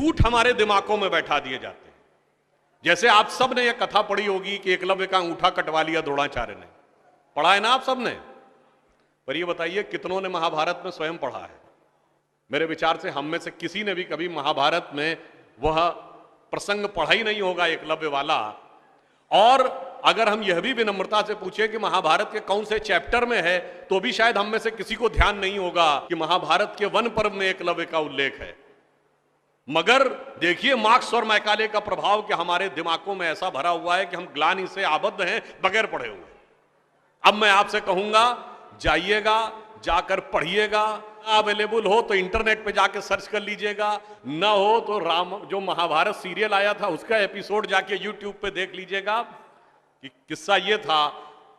झूठ हमारे दिमागों में बैठा दिए जाते हैं। जैसे आप सब ने यह कथा पढ़ी होगी कि एकलव्य का अंगूठा कटवा लिया द्रोणाचार्य ने, पढ़ा है ना आप सब ने? पर ये बताइए कितनों ने महाभारत में स्वयं पढ़ा है? मेरे विचार से हम में से किसी ने भी कभी महाभारत में वह प्रसंग पढ़ा ही नहीं होगा एकलव्य वाला। और अगर हम यह भी विनम्रता से पूछे कि महाभारत के कौन से चैप्टर में है, तो भी शायद हम में से किसी को ध्यान नहीं होगा कि महाभारत के वन पर्व में एकलव्य का उल्लेख है। मगर देखिए मार्क्स और मैकाले का प्रभाव कि हमारे दिमागों में ऐसा भरा हुआ है कि हम ग्लानि से आबद्ध हैं बगैर पढ़े हुए। अब मैं आपसे कहूंगा, जाइएगा, जाकर पढ़िएगा। अवेलेबल हो तो इंटरनेट पे जाके सर्च कर लीजिएगा, ना हो तो जो महाभारत सीरियल आया था उसका एपिसोड जाके यूट्यूब पे देख लीजिएगा। कि किस्सा ये था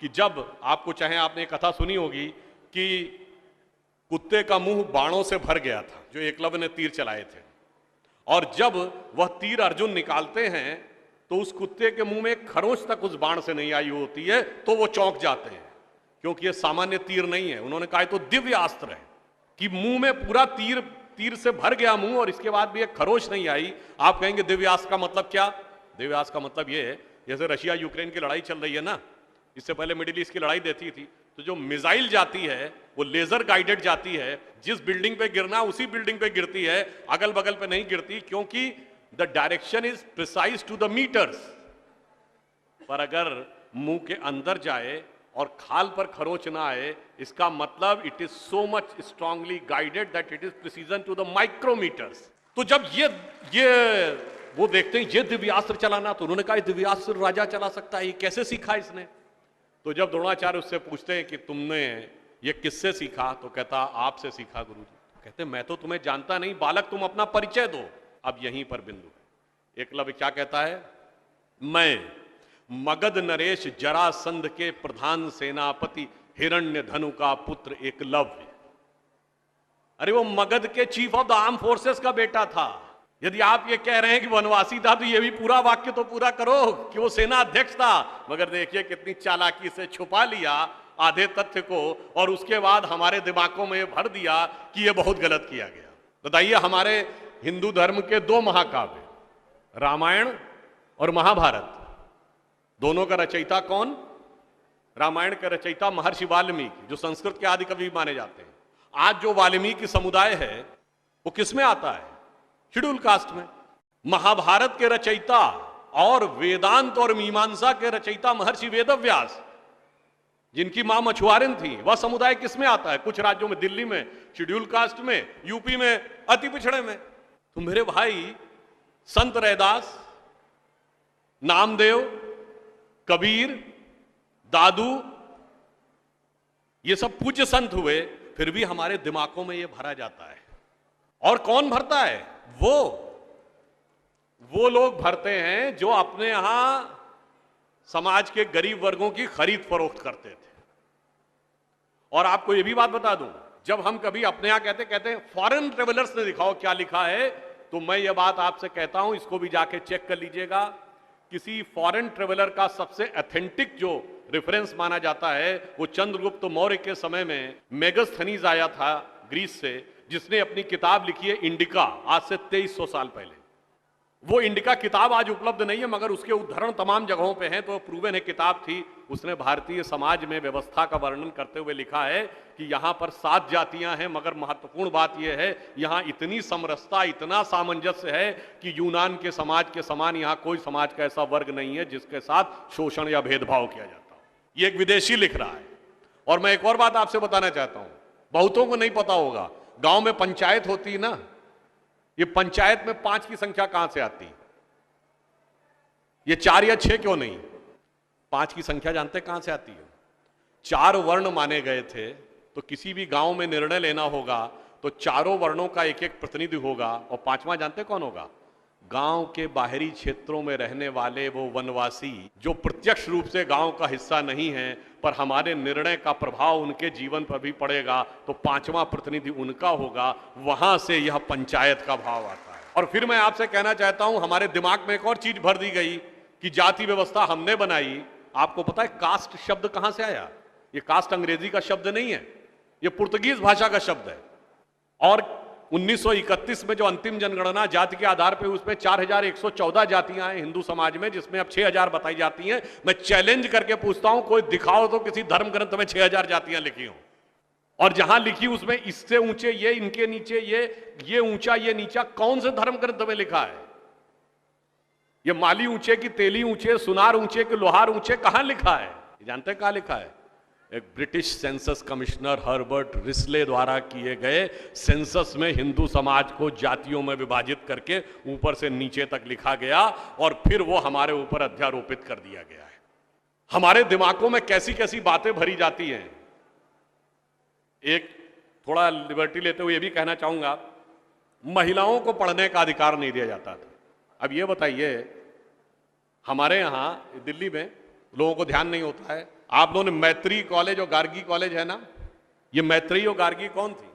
कि जब आपको, चाहे आपने कथा सुनी होगी कि कुत्ते का मुंह बाणों से भर गया था जो एकलव्य ने तीर चलाए थे, और जब वह तीर अर्जुन निकालते हैं तो उस कुत्ते के मुंह में एक खरोंच तक उस बाण से नहीं आई होती है, तो वो चौंक जाते हैं क्योंकि ये सामान्य तीर नहीं है। उन्होंने कहा तो दिव्य अस्त्र है कि मुंह में पूरा तीर से भर गया मुंह और इसके बाद भी एक खरोंच नहीं आई। आप कहेंगे दिव्यास्त्र का मतलब क्या? दिव्यास्त्र का मतलब ये है, जैसे रशिया यूक्रेन की लड़ाई चल रही है ना, इससे पहले मिडिल ईस्ट की लड़ाई देती थी, तो जो मिसाइल जाती है वो लेजर गाइडेड जाती है, जिस बिल्डिंग पे गिरना उसी बिल्डिंग पे गिरती है, अगल बगल पे नहीं गिरती, क्योंकि the direction is precise to the meters. पर अगर मुंह के अंदर जाए और खाल पर खरोच ना आए, इसका मतलब it is so much strongly guided that it is precision to the micrometers. तो जब ये वो देखते हैं ये दिव्यास्त्र चलाना, तो उन्होंने कहा दिव्यास्त्र राजा चला सकता है, ये कैसे सीखा इसने? तो जब द्रोणाचार्य उससे पूछते हैं कि तुमने ये किससे सीखा, तो कहता आपसे सीखा गुरुजी। कहते मैं तो तुम्हें जानता नहीं बालक, तुम अपना परिचय दो। अब यहीं पर बिंदु है। एकलव्य क्या कहता है? मैं मगध नरेश जरासंध के प्रधान सेनापति हिरण्य धनु का पुत्र एकलव्य। अरे वो मगध के chief of the arm forces का बेटा था। यदि आप ये कह रहे हैं कि वनवासी था, तो ये भी पूरा वाक्य तो पूरा करो कि वो सेना अध्यक्ष था। मगर देखिए कितनी चालाकी से छुपा लिया आधे तथ्य को, और उसके बाद हमारे दिमागों में ये भर दिया कि ये बहुत गलत किया गया। बताइए, हमारे हिंदू धर्म के दो महाकाव्य, रामायण और महाभारत, दोनों का रचयिता कौन? रामायण का रचयिता महर्षि वाल्मीकि, जो संस्कृत के आदि कवि माने जाते हैं। आज जो वाल्मीकि समुदाय है वो किसमें आता है? शेड्यूल कास्ट में। महाभारत के रचयिता और वेदांत और मीमांसा के रचयिता महर्षि वेदव्यास, जिनकी मां मछुआरिन थी, वह समुदाय किसमें आता है? कुछ राज्यों में, दिल्ली में शेड्यूल कास्ट में, यूपी में अति पिछड़े में। तो मेरे भाई, संत रैदास, नामदेव, कबीर, दादू, ये सब पूज्य संत हुए, फिर भी हमारे दिमागों में ये भरा जाता है। और कौन भरता है? वो लोग भरते हैं जो अपने यहां समाज के गरीब वर्गों की खरीद फरोख्त करते थे। और आपको ये भी बात बता दूं, जब हम कभी अपने यहां कहते हैं फॉरेन ट्रेवलर्स ने दिखाओ क्या लिखा है, तो मैं ये बात आपसे कहता हूं, इसको भी जाके चेक कर लीजिएगा। किसी फॉरेन ट्रेवलर का सबसे ऑथेंटिक जो रेफरेंस माना जाता है, वो चंद्रगुप्त मौर्य के समय में मेगस्थनीज आया था ग्रीस से, जिसने अपनी किताब लिखी है इंडिका, आज से 2300 साल पहले। वो इंडिका किताब आज उपलब्ध नहीं है, मगर उसके उद्धरण तमाम जगहों पे हैं, तो प्रूवन है किताब थी। उसने भारतीय समाज में व्यवस्था का वर्णन करते हुए लिखा है कि यहां पर 7 जातियां हैं, मगर महत्वपूर्ण बात यह है यहां इतनी समरसता, इतना सामंजस्य है कि यूनान के समाज के समान यहां कोई समाज का ऐसा वर्ग नहीं है जिसके साथ शोषण या भेदभाव किया जाता हो। ये एक विदेशी लिख रहा है। और मैं एक और बात आपसे बताना चाहता हूं, बहुतों को नहीं पता होगा, गांव में पंचायत होती है ना, ये पंचायत में 5 की संख्या कहां से आती है? ये 4 या 6 क्यों नहीं? 5 की संख्या जानते कहां से आती है? 4 वर्ण माने गए थे, तो किसी भी गांव में निर्णय लेना होगा तो चारों वर्णों का एक एक प्रतिनिधि होगा, और 5वां जानते कौन होगा? गांव के बाहरी क्षेत्रों में रहने वाले वो वनवासी जो प्रत्यक्ष रूप से गांव का हिस्सा नहीं है, पर हमारे निर्णय का प्रभाव उनके जीवन पर भी पड़ेगा, तो 5वां प्रतिनिधि उनका होगा। वहां से यह पंचायत का भाव आता है। और फिर मैं आपसे कहना चाहता हूं, हमारे दिमाग में एक और चीज भर दी गई कि जाति व्यवस्था हमने बनाई। आपको पता है कास्ट शब्द कहां से आया? ये कास्ट अंग्रेजी का शब्द नहीं है, ये पुर्तगीज भाषा का शब्द है। और 1931 में जो अंतिम जनगणना जाति के आधार पर, उसमें 4114 जातियां हैं हिंदू समाज में, जिसमें अब 6000 बताई जाती हैं। मैं चैलेंज करके पूछता हूं, कोई दिखाओ तो किसी धर्म ग्रंथ में 6000 जातियां लिखी हो, और जहां लिखी उसमें इससे ऊंचे ये, इनके नीचे ये ऊंचा ये नीचा, कौन से धर्म ग्रंथ में लिखा है? ये माली ऊंचे की तेली ऊंचे, सुनार ऊंचे कि लोहार ऊंचे, कहां लिखा है? जानते हैं कहां लिखा है? एक British census commissioner Herbert Risley द्वारा किए गए सेंसस में हिंदू समाज को जातियों में विभाजित करके ऊपर से नीचे तक लिखा गया, और फिर वो हमारे ऊपर अध्यारोपित कर दिया गया है। हमारे दिमागों में कैसी कैसी बातें भरी जाती हैं। एक थोड़ा लिबर्टी लेते हुए ये भी कहना चाहूंगा, महिलाओं को पढ़ने का अधिकार नहीं दिया जाता था। अब ये बताइए, हमारे यहां दिल्ली में लोगों को ध्यान नहीं होता है, आप लोगों ने मैत्री कॉलेज और गार्गी कॉलेज है ना, ये मैत्री और गार्गी कौन थी?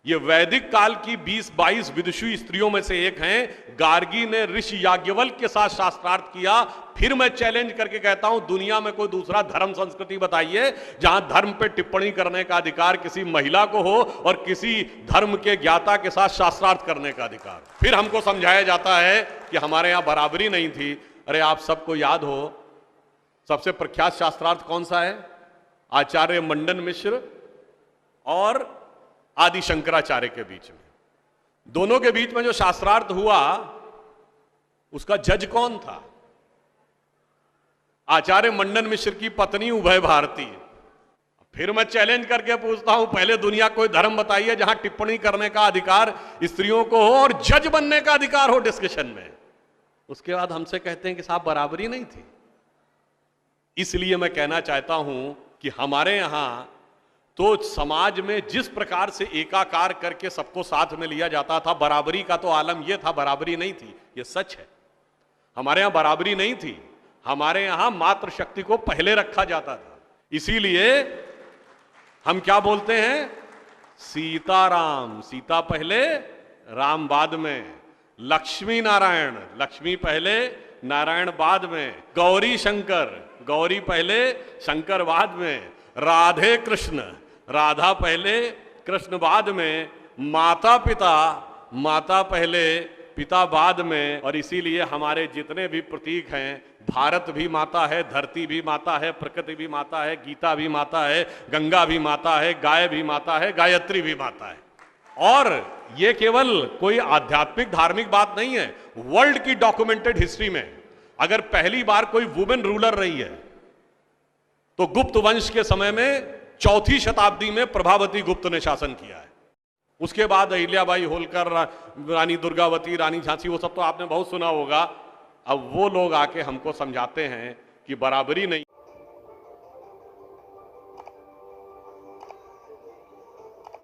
ये वैदिक काल की 20-22 विदुषी स्त्रियों में से एक हैं। गार्गी ने ऋषि याज्ञवल्क्य के साथ शास्त्रार्थ किया। फिर मैं चैलेंज करके कहता हूं, दुनिया में कोई दूसरा धर्म संस्कृति बताइए जहां धर्म पे टिप्पणी करने का अधिकार किसी महिला को हो और किसी धर्म के ज्ञाता के साथ शास्त्रार्थ करने का अधिकार। फिर हमको समझाया जाता है कि हमारे यहां बराबरी नहीं थी। अरे आप सबको याद हो, सबसे प्रख्यात शास्त्रार्थ कौन सा है? आचार्य मंडन मिश्र और आदि शंकराचार्य के बीच में। दोनों के बीच में जो शास्त्रार्थ हुआ, उसका जज कौन था? आचार्य मंडन मिश्र की पत्नी उभय भारती। फिर मैं चैलेंज करके पूछता हूं, पहले दुनिया कोई धर्म बताइए जहां टिप्पणी करने का अधिकार स्त्रियों को हो और जज बनने का अधिकार हो डिस्कशन में। उसके बाद हमसे कहते हैं कि साहब बराबरी नहीं थी। इसलिए मैं कहना चाहता हूं कि हमारे यहां तो समाज में जिस प्रकार से एकाकार करके सबको साथ में लिया जाता था, बराबरी का तो आलम यह था, बराबरी नहीं थी, यह सच है। हमारे यहां बराबरी नहीं थी, हमारे यहां मातृशक्ति को पहले रखा जाता था। इसीलिए हम क्या बोलते हैं? सीताराम, सीता पहले राम बाद में। लक्ष्मी नारायण, लक्ष्मी पहले नारायण बाद में। गौरी शंकर, गौरी पहले शंकर बाद में। राधे कृष्ण, राधा पहले कृष्ण बाद में। माता पिता, माता पहले पिता बाद में। और इसीलिए हमारे जितने भी प्रतीक हैं, भारत भी माता है, धरती भी माता है, प्रकृति भी माता है, गीता भी माता है, गंगा भी माता है, गाय भी माता है, गायत्री भी माता है। और ये केवल कोई आध्यात्मिक धार्मिक बात नहीं है। वर्ल्ड की डॉक्यूमेंटेड हिस्ट्री में अगर पहली बार कोई वुमेन रूलर रही है तो गुप्त वंश के समय में 4वीं शताब्दी में प्रभावती गुप्त ने शासन किया है। उसके बाद अहिल्याबाई होलकर, रानी दुर्गावती, रानी झांसी, वो सब तो आपने बहुत सुना होगा। अब वो लोग आके हमको समझाते हैं कि बराबरी नहीं।